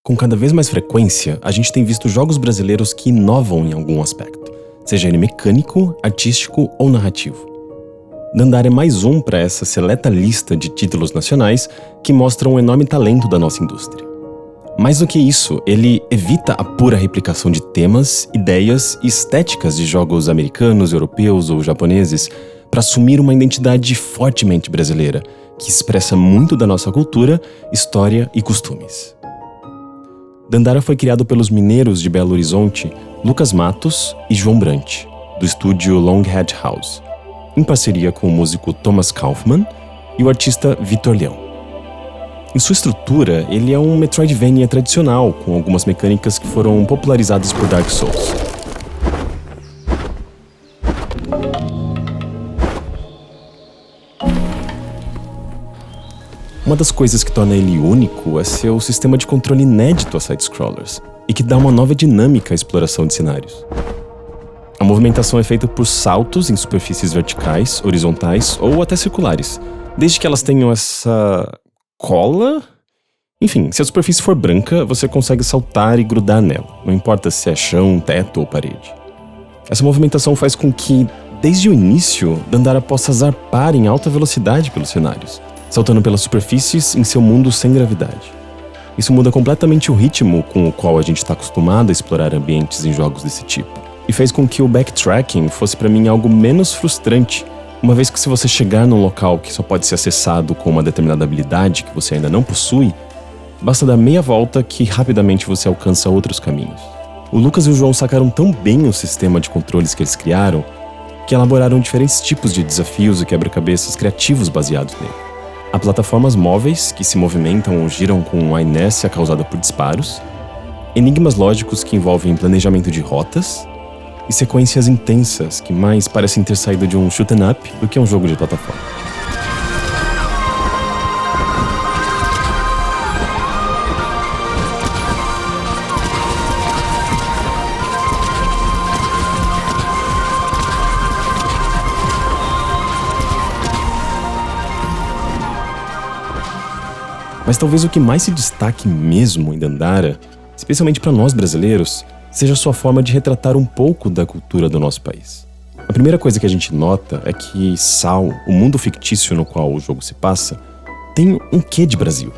Com cada vez mais frequência, a gente tem visto jogos brasileiros que inovam em algum aspecto, seja ele mecânico, artístico ou narrativo. Dandara é mais um para essa seleta lista de títulos nacionais que mostram um enorme talento da nossa indústria. Mais do que isso, ele evita a pura replicação de temas, ideias e estéticas de jogos americanos, europeus ou japoneses para assumir uma identidade fortemente brasileira, que expressa muito da nossa cultura, história e costumes. Dandara foi criado pelos mineiros de Belo Horizonte, Lucas Matos e João Brant, do estúdio Longhead House, em parceria com o músico Thomas Kaufmann e o artista Vitor Leão. Em sua estrutura, ele é um Metroidvania tradicional, com algumas mecânicas que foram popularizadas por Dark Souls. Uma das coisas que torna ele único é seu sistema de controle inédito a side-scrollers, e que dá uma nova dinâmica à exploração de cenários. A movimentação é feita por saltos em superfícies verticais, horizontais ou até circulares, desde que elas tenham essa cola. Enfim, se a superfície for branca, você consegue saltar e grudar nela, não importa se é chão, teto ou parede. Essa movimentação faz com que, desde o início, Dandara possa zarpar em alta velocidade pelos cenários, saltando pelas superfícies em seu mundo sem gravidade. Isso muda completamente o ritmo com o qual a gente está acostumado a explorar ambientes em jogos desse tipo, e fez com que o backtracking fosse para mim algo menos frustrante, uma vez que se você chegar num local que só pode ser acessado com uma determinada habilidade que você ainda não possui, basta dar meia volta que rapidamente você alcança outros caminhos. O Lucas e o João sacaram tão bem o sistema de controles que eles criaram, que elaboraram diferentes tipos de desafios e quebra-cabeças criativos baseados nele. Há plataformas móveis que se movimentam ou giram com a inércia causada por disparos, enigmas lógicos que envolvem planejamento de rotas e sequências intensas que mais parecem ter saído de um shoot 'em up do que um jogo de plataforma. Mas talvez o que mais se destaque mesmo em Dandara, especialmente para nós brasileiros, seja sua forma de retratar um pouco da cultura do nosso país. A primeira coisa que a gente nota é que Sal, o mundo fictício no qual o jogo se passa, tem um quê de Brasil.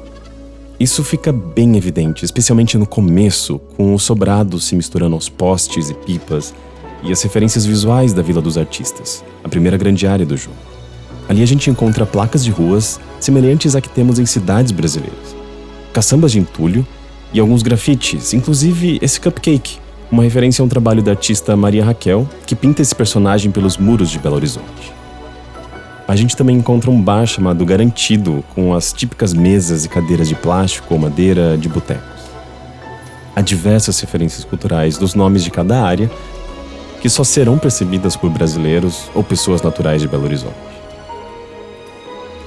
Isso fica bem evidente, especialmente no começo, com os sobrados se misturando aos postes e pipas e as referências visuais da Vila dos Artistas, a primeira grande área do jogo. Ali a gente encontra placas de ruas semelhantes a que temos em cidades brasileiras, caçambas de entulho e alguns grafites, inclusive esse cupcake, uma referência a um trabalho da artista Maria Raquel, que pinta esse personagem pelos muros de Belo Horizonte. A gente também encontra um bar chamado Garantido, com as típicas mesas e cadeiras de plástico ou madeira de botecos. Há diversas referências culturais dos nomes de cada área, que só serão percebidas por brasileiros ou pessoas naturais de Belo Horizonte.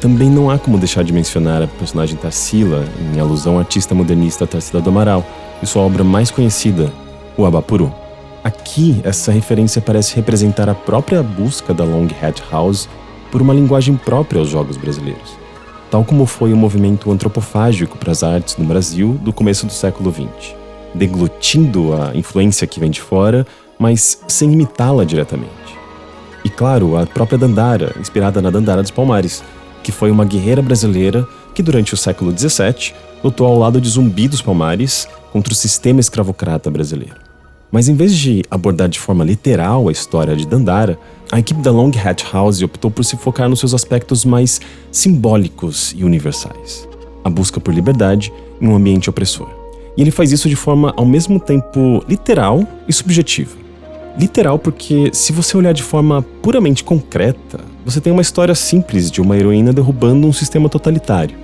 Também não há como deixar de mencionar a personagem Tarsila, em alusão à artista modernista Tarsila do Amaral, e sua obra mais conhecida, o Abapuru. Aqui, essa referência parece representar a própria busca da Longhead House por uma linguagem própria aos jogos brasileiros, tal como foi o movimento antropofágico para as artes no Brasil do começo do século XX, deglutindo a influência que vem de fora, mas sem imitá-la diretamente. E claro, a própria Dandara, inspirada na Dandara dos Palmares, que foi uma guerreira brasileira que durante o século XVII lutou ao lado de Zumbi dos Palmares contra o sistema escravocrata brasileiro. Mas em vez de abordar de forma literal a história de Dandara, a equipe da Longhead House optou por se focar nos seus aspectos mais simbólicos e universais. A busca por liberdade em um ambiente opressor. E ele faz isso de forma ao mesmo tempo literal e subjetiva. Literal porque, se você olhar de forma puramente concreta, você tem uma história simples de uma heroína derrubando um sistema totalitário.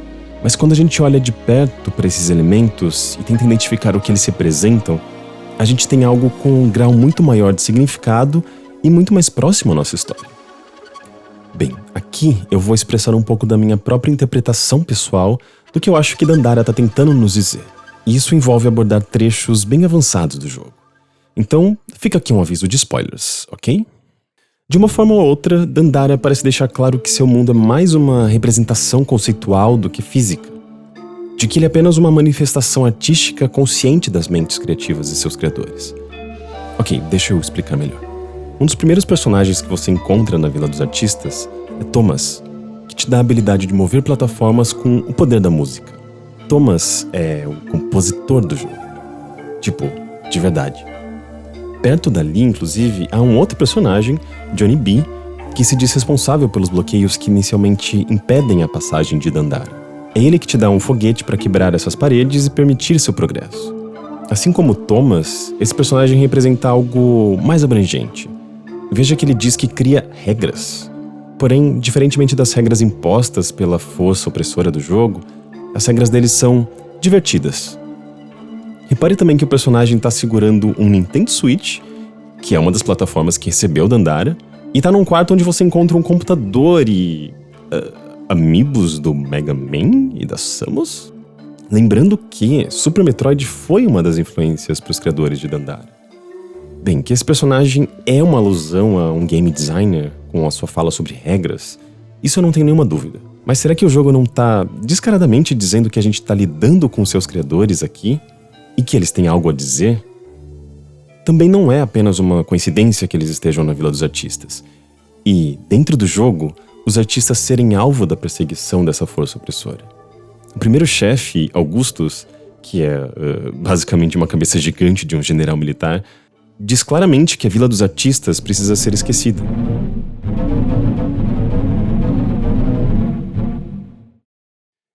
Mas quando a gente olha de perto para esses elementos e tenta identificar o que eles representam, a gente tem algo com um grau muito maior de significado e muito mais próximo à nossa história. Bem, aqui eu vou expressar um pouco da minha própria interpretação pessoal do que eu acho que Dandara está tentando nos dizer. E isso envolve abordar trechos bem avançados do jogo. Então, fica aqui um aviso de spoilers, ok? De uma forma ou outra, Dandara parece deixar claro que seu mundo é mais uma representação conceitual do que física. de que ele é apenas uma manifestação artística consciente das mentes criativas de seus criadores. Ok, deixa eu explicar melhor. Um dos primeiros personagens que você encontra na Vila dos Artistas é Thomas, que te dá a habilidade de mover plataformas com o poder da música. Thomas é o compositor do jogo. Tipo, de verdade. Perto dali, inclusive, há um outro personagem, Johnny B, que se diz responsável pelos bloqueios que inicialmente impedem a passagem de Dandara. É ele que te dá um foguete para quebrar essas paredes e permitir seu progresso. Assim como Thomas, esse personagem representa algo mais abrangente. Veja que ele diz que cria regras. Porém, diferentemente das regras impostas pela força opressora do jogo, as regras dele são divertidas. Repare também que o personagem está segurando um Nintendo Switch, que é uma das plataformas que recebeu Dandara, e tá num quarto onde você encontra um computador e... amiibos do Mega Man e da Samus? Lembrando que Super Metroid foi uma das influências para os criadores de Dandara. Bem, que esse personagem é uma alusão a um game designer com a sua fala sobre regras, isso eu não tenho nenhuma dúvida. Mas será que o jogo não tá descaradamente dizendo que a gente tá lidando com seus criadores aqui e que eles têm algo a dizer? Também não é apenas uma coincidência que eles estejam na Vila dos Artistas. E, dentro do jogo, os artistas serem alvo da perseguição dessa força opressora. O primeiro chefe, Augustus, que é basicamente uma cabeça gigante de um general militar, diz claramente que a Vila dos Artistas precisa ser esquecida.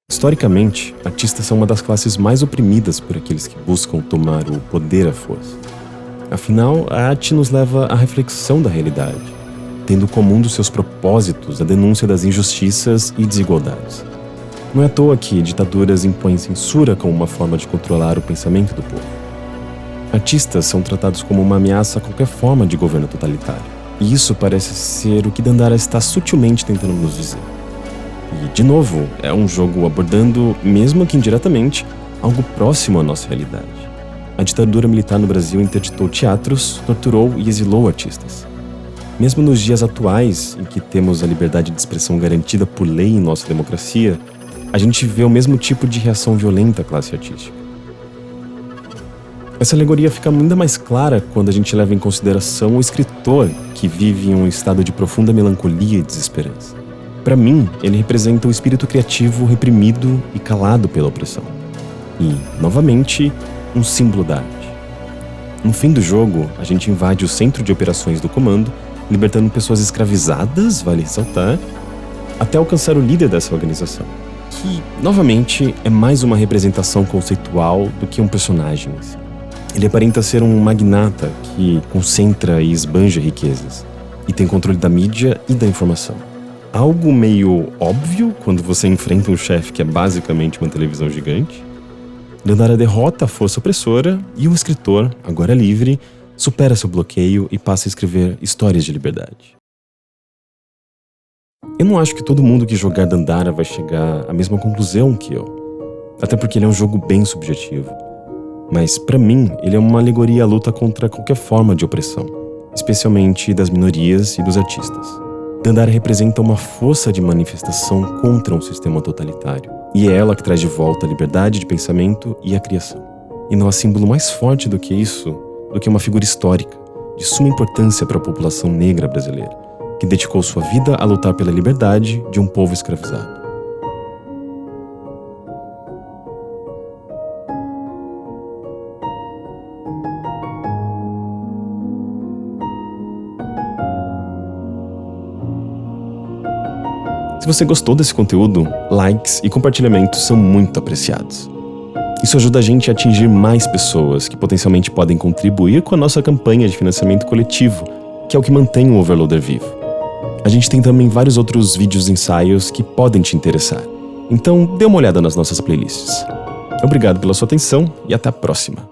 Historicamente, artistas são uma das classes mais oprimidas por aqueles que buscam tomar o poder à força. Afinal, a arte nos leva à reflexão da realidade, tendo como um dos seus propósitos a denúncia das injustiças e desigualdades. Não é à toa que ditaduras impõem censura como uma forma de controlar o pensamento do povo. Artistas são tratados como uma ameaça a qualquer forma de governo totalitário. E isso parece ser o que Dandara está sutilmente tentando nos dizer. E, de novo, é um jogo abordando, mesmo que indiretamente, algo próximo à nossa realidade. A ditadura militar no Brasil interditou teatros, torturou e exilou artistas. Mesmo nos dias atuais, em que temos a liberdade de expressão garantida por lei em nossa democracia, a gente vê o mesmo tipo de reação violenta à classe artística. Essa alegoria fica ainda mais clara quando a gente leva em consideração o escritor que vive em um estado de profunda melancolia e desesperança. Para mim, ele representa o espírito criativo reprimido e calado pela opressão. E, novamente, um símbolo da arte. No fim do jogo, a gente invade o centro de operações do comando, libertando pessoas escravizadas, vale ressaltar, até alcançar o líder dessa organização, que, novamente, é mais uma representação conceitual do que um personagem. Ele aparenta ser um magnata que concentra e esbanja riquezas, e tem controle da mídia e da informação. Algo meio óbvio quando você enfrenta um chefe que é basicamente uma televisão gigante. Dandara derrota a força opressora e o escritor, agora livre, supera seu bloqueio e passa a escrever histórias de liberdade. Eu não acho que todo mundo que jogar Dandara vai chegar à mesma conclusão que eu, até porque ele é um jogo bem subjetivo. Mas, pra mim, ele é uma alegoria à luta contra qualquer forma de opressão, especialmente das minorias e dos artistas. Dandara representa uma força de manifestação contra um sistema totalitário, e é ela que traz de volta a liberdade de pensamento e a criação. E não há símbolo mais forte do que isso, do que uma figura histórica, de suma importância para a população negra brasileira, que dedicou sua vida a lutar pela liberdade de um povo escravizado. Se você gostou desse conteúdo, likes e compartilhamentos são muito apreciados. Isso ajuda a gente a atingir mais pessoas que potencialmente podem contribuir com a nossa campanha de financiamento coletivo, que é o que mantém o Overloader vivo. A gente tem também vários outros vídeos e ensaios que podem te interessar. Então, dê uma olhada nas nossas playlists. Obrigado pela sua atenção e até a próxima.